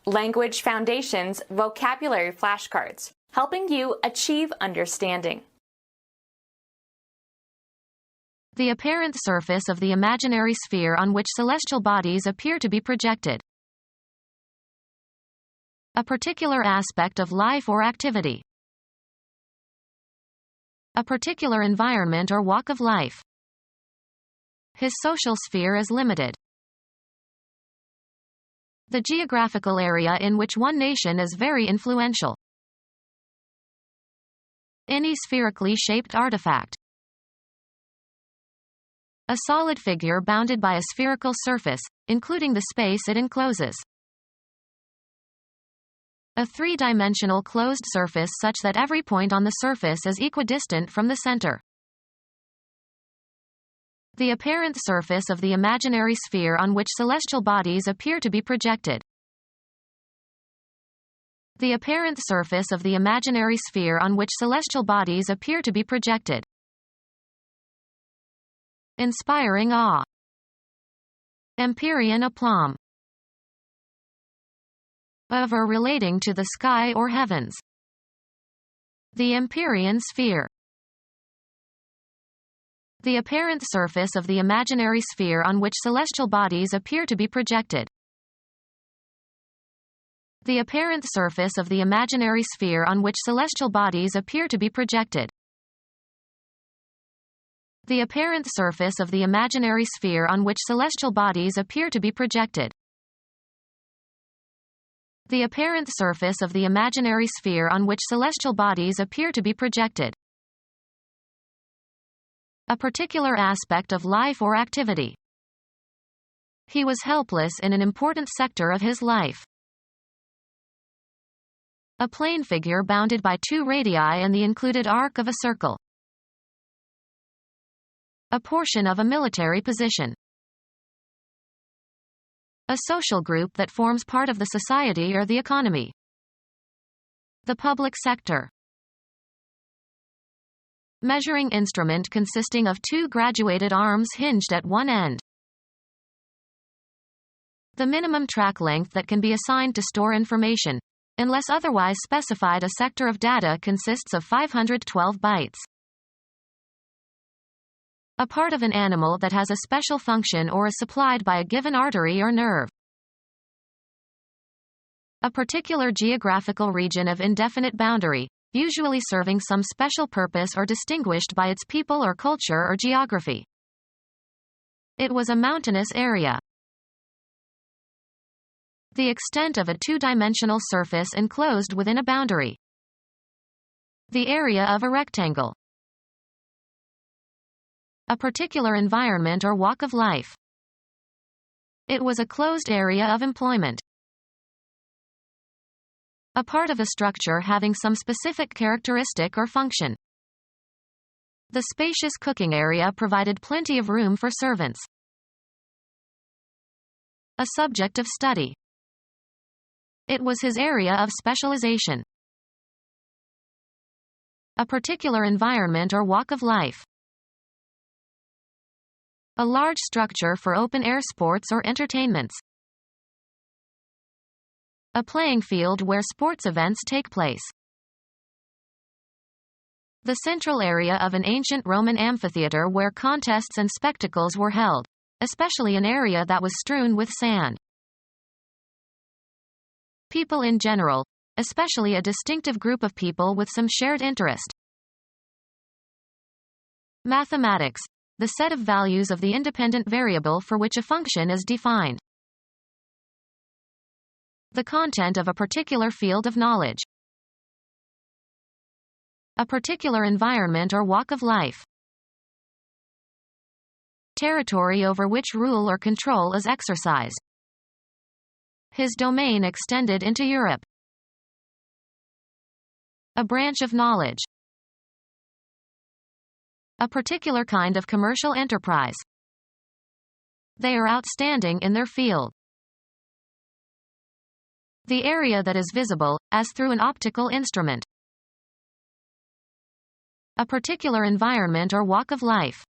Language Foundations Vocabulary Flashcards, helping you achieve understanding. The apparent surface of the imaginary sphere on which celestial bodies appear to be projected. A particular aspect of life or activity. A particular environment or walk of life. His social sphere is limited. The geographical area in which one nation is very influential. Any spherically shaped artifact. A solid figure bounded by a spherical surface, including the space it encloses. A three-dimensional closed surface such that every point on the surface is equidistant from the center. The apparent surface of the imaginary sphere on which celestial bodies appear to be projected. The apparent surface of the imaginary sphere on which celestial bodies appear to be projected. Inspiring awe. Empyrean aplomb. Of or relating to the sky or heavens. The Empyrean sphere. The apparent surface of the imaginary sphere on which celestial bodies appear to be projected. The apparent surface of the imaginary sphere on which celestial bodies appear to be projected. The apparent surface of the imaginary sphere on which celestial bodies appear to be projected. The apparent surface of the imaginary sphere on which celestial bodies appear to be projected. A particular aspect of life or activity. He was helpless in an important sector of his life. A plane figure bounded by two radii and the included arc of a circle. A portion of a military position. A social group that forms part of the society or the economy. The public sector. Measuring instrument consisting of two graduated arms hinged at one end. The minimum track length that can be assigned to store information, unless otherwise specified. A sector of data consists of 512 bytes. A part of an animal that has a special function or is supplied by a given artery or nerve. A particular geographical region of indefinite boundary, usually serving some special purpose or distinguished by its people or culture or geography. It was a mountainous area. The extent of a two-dimensional surface enclosed within a boundary. The area of a rectangle. A particular environment or walk of life. It was a closed area of employment. A part of a structure having some specific characteristic or function. The spacious cooking area provided plenty of room for servants. A subject of study. It was his area of specialization. A particular environment or walk of life. A large structure for open-air sports or entertainments. A playing field where sports events take place. The central area of an ancient Roman amphitheater where contests and spectacles were held, especially an area that was strewn with sand. People in general, especially a distinctive group of people with some shared interest. Mathematics. The set of values of the independent variable for which a function is defined. The content of a particular field of knowledge. A particular environment or walk of life. Territory over which rule or control is exercised. His domain extended into Europe. A branch of knowledge. A particular kind of commercial enterprise. They are outstanding in their field. The area that is visible, as through an optical instrument. A particular environment or walk of life.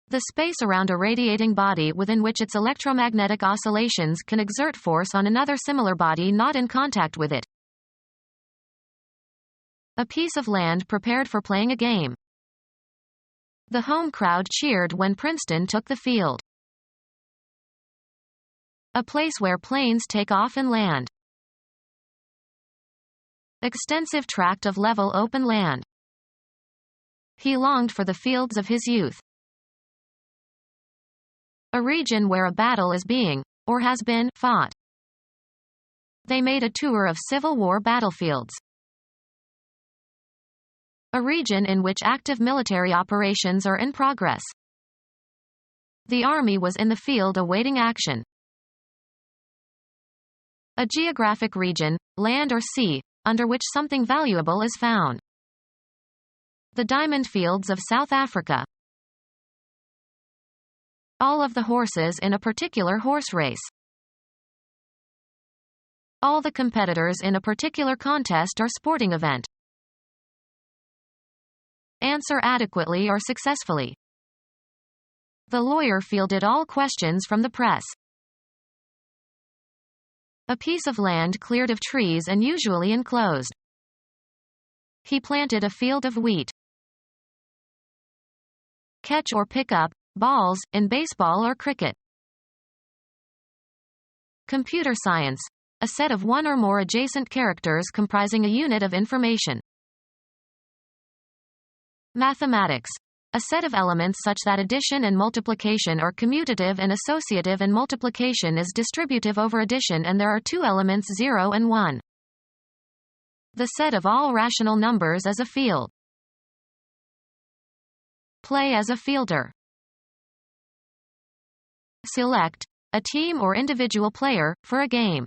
The space around a radiating body within which its electromagnetic oscillations can exert force on another similar body not in contact with it. A piece of land prepared for playing a game. The home crowd cheered when Princeton took the field. A place where planes take off and land. Extensive tract of level open land. He longed for the fields of his youth. A region where a battle is being, or has been, fought. They made a tour of Civil War battlefields. A region in which active military operations are in progress. The army was in the field awaiting action. A geographic region, land or sea, under which something valuable is found. The diamond fields of South Africa. All of the horses in a particular horse race. All the competitors in a particular contest or sporting event. Answer adequately or successfully. The lawyer fielded all questions from the press. A piece of land cleared of trees and usually enclosed. He planted a field of wheat. Catch or pick up balls in baseball or cricket. Computer science, a set of one or more adjacent characters comprising a unit of information. Mathematics, a set of elements such that addition and multiplication are commutative and associative and multiplication is distributive over addition and there are two elements 0 and 1. The set of all rational numbers as a field. Play as a fielder. Select, a team or individual player, for a game.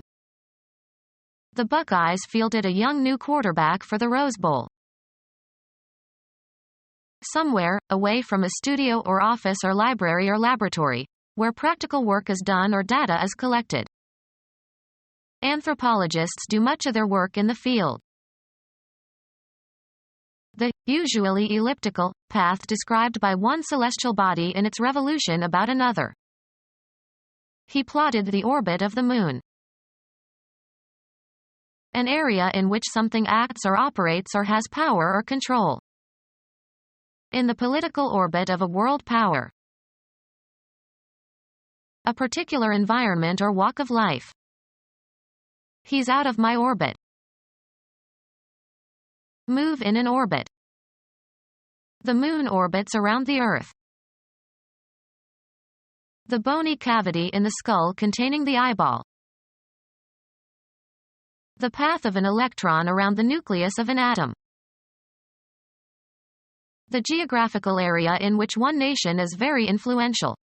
The Buckeyes fielded a young new quarterback for the Rose Bowl. Somewhere, away from a studio or office or library or laboratory, where practical work is done or data is collected. Anthropologists do much of their work in the field. The, usually elliptical, path described by one celestial body in its revolution about another. He plotted the orbit of the moon. An area in which something acts or operates or has power or control. In the political orbit of a world power. A particular environment or walk of life. He's out of my orbit. Move in an orbit. The moon orbits around the Earth. The bony cavity in the skull containing the eyeball. The path of an electron around the nucleus of an atom. The geographical area in which one nation is very influential.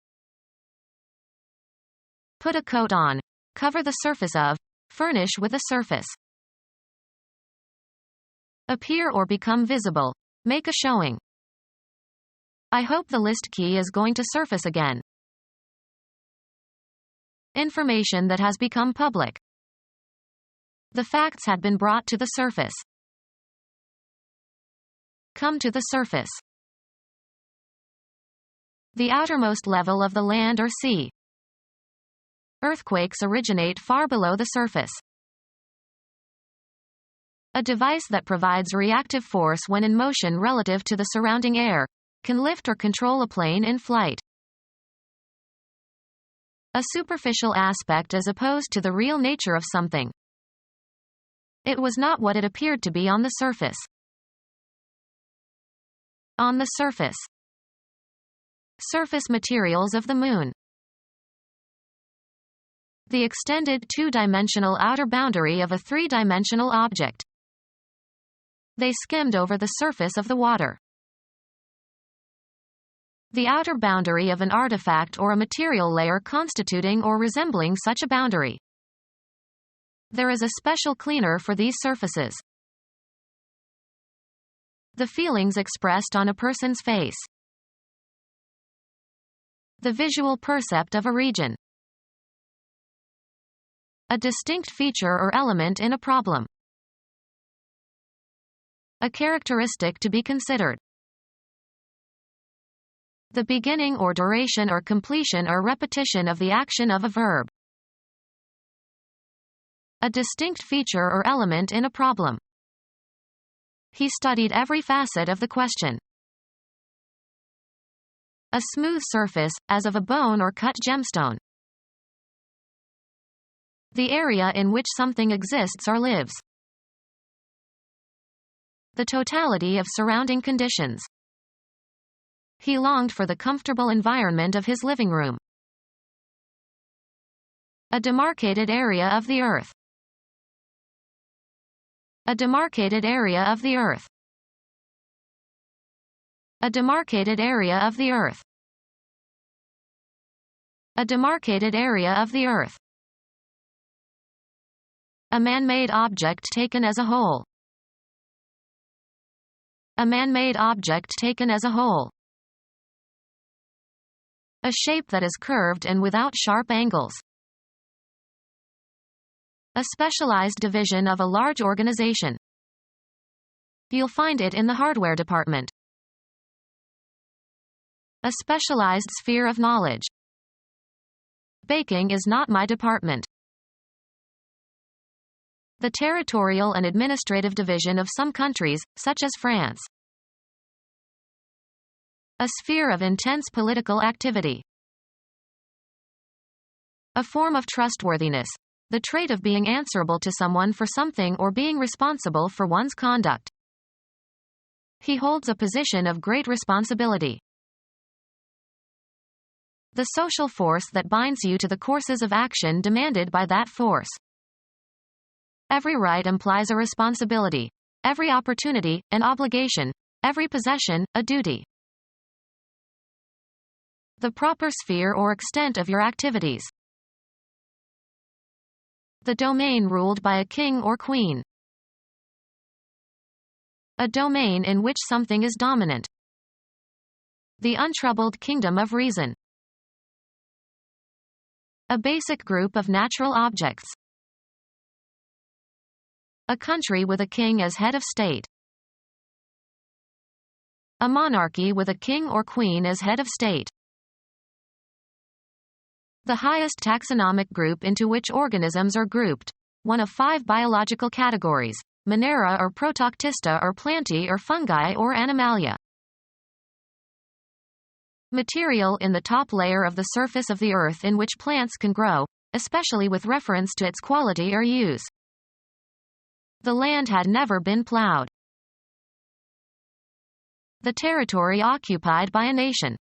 Put a coat on. Cover the surface of. Furnish with a surface. Appear or become visible. Make a showing. I hope the list key is going to surface again. Information that has become public. The facts had been brought to the surface. Come to the surface. The outermost level of the land or sea. Earthquakes originate far below the surface. A device that provides reactive force when in motion relative to the surrounding air, can lift or control a plane in flight. A superficial aspect as opposed to the real nature of something. It was not what it appeared to be on the surface. On the surface. Surface materials of the moon. The extended two-dimensional outer boundary of a three-dimensional object. They skimmed over the surface of the water. The outer boundary of an artifact or a material layer constituting or resembling such a boundary. There is a special cleaner for these surfaces. The feelings expressed on a person's face. The visual percept of a region. A distinct feature or element in a problem. A characteristic to be considered. The beginning or duration or completion or repetition of the action of a verb. A distinct feature or element in a problem. He studied every facet of the question. A smooth surface, as of a bone or cut gemstone. The area in which something exists or lives. The totality of surrounding conditions. He longed for the comfortable environment of his living room. A demarcated area of the earth. A demarcated area of the earth. A demarcated area of the earth. A demarcated area of the earth. A man-made object taken as a whole. A man-made object taken as a whole. A shape that is curved and without sharp angles. A specialized division of a large organization. You'll find it in the hardware department. A specialized sphere of knowledge. Baking is not my department. The territorial and administrative division of some countries, such as France. A sphere of intense political activity. A form of trustworthiness. The trait of being answerable to someone for something or being responsible for one's conduct. He holds a position of great responsibility. The social force that binds you to the courses of action demanded by that force. Every right implies a responsibility. Every opportunity, an obligation. Every possession, a duty. The proper sphere or extent of your activities. The domain ruled by a king or queen. A domain in which something is dominant. The untroubled kingdom of reason. A basic group of natural objects. A country with a king as head of state. A monarchy with a king or queen as head of state. The highest taxonomic group into which organisms are grouped. One of 5 biological categories: Monera or Protoctista or Plantae or Fungi or Animalia. Material in the top layer of the surface of the earth in which plants can grow, especially with reference to its quality or use. The land had never been plowed. The territory occupied by a nation.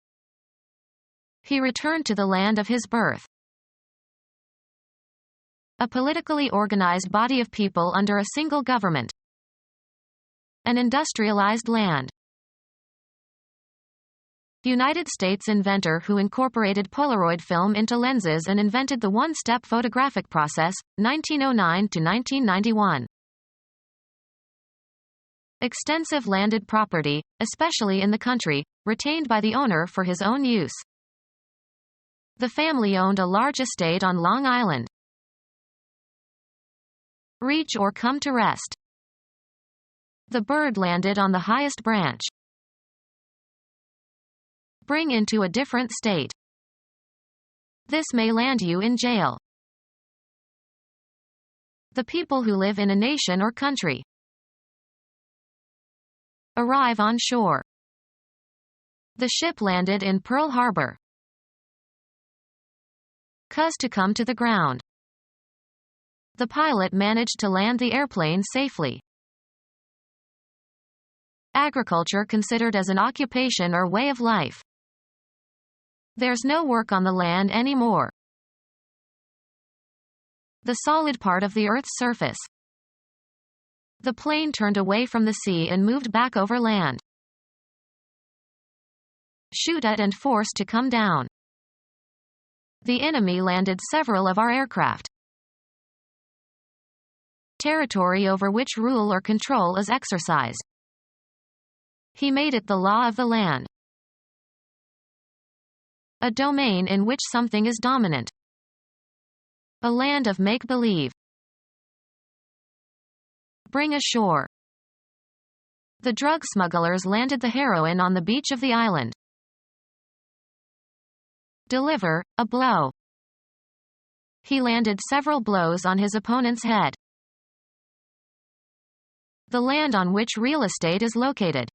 He returned to the land of his birth. A politically organized body of people under a single government. An industrialized land. United States inventor who incorporated Polaroid film into lenses and invented the one-step photographic process, 1909 to 1991. Extensive landed property, especially in the country, retained by the owner for his own use. The family owned a large estate on Long Island. Reach or come to rest. The bird landed on the highest branch. Bring into a different state. This may land you in jail. The people who live in a nation or country. Arrive on shore. The ship landed in Pearl Harbor. Cause to come to the ground. The pilot managed to land the airplane safely. Agriculture considered as an occupation or way of life. There's no work on the land anymore. The solid part of the Earth's surface. The plane turned away from the sea and moved back over land. Shoot at and force to come down. The enemy landed several of our aircraft. Territory over which rule or control is exercised. He made it the law of the land. A domain in which something is dominant. A land of make-believe. Bring ashore. The drug smugglers landed the heroin on the beach of the island. Deliver a blow. He landed several blows on his opponent's head. The land on which real estate is located.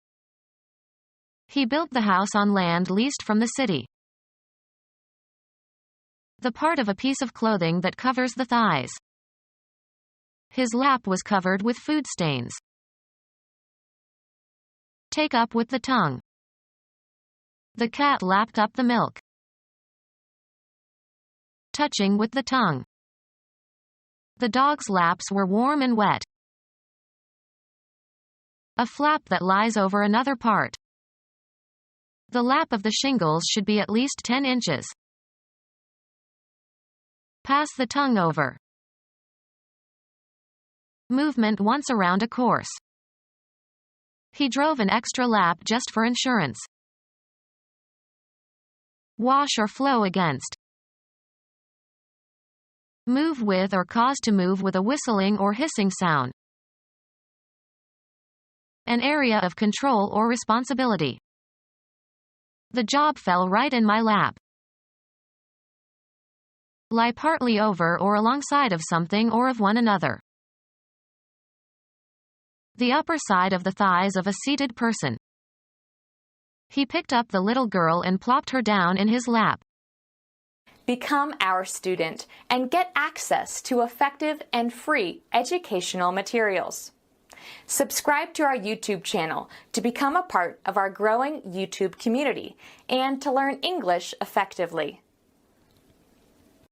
He built the house on land leased from the city. The part of a piece of clothing that covers the thighs. His lap was covered with food stains. Take up with the tongue. The cat lapped up the milk. Touching with the tongue. The dog's laps were warm and wet. A flap that lies over another part. The lap of the shingles should be at least 10 inches. Pass the tongue over. Movement once around a course. He drove an extra lap just for insurance. Wash or flow against. Move with or cause to move with a whistling or hissing sound. An area of control or responsibility. The job fell right in my lap. Lie partly over or alongside of something or of one another. The upper side of the thighs of a seated person. He picked up the little girl and plopped her down in his lap. Become our student and get access to effective and free educational materials. Subscribe to our YouTube channel to become a part of our growing YouTube community and to learn English effectively.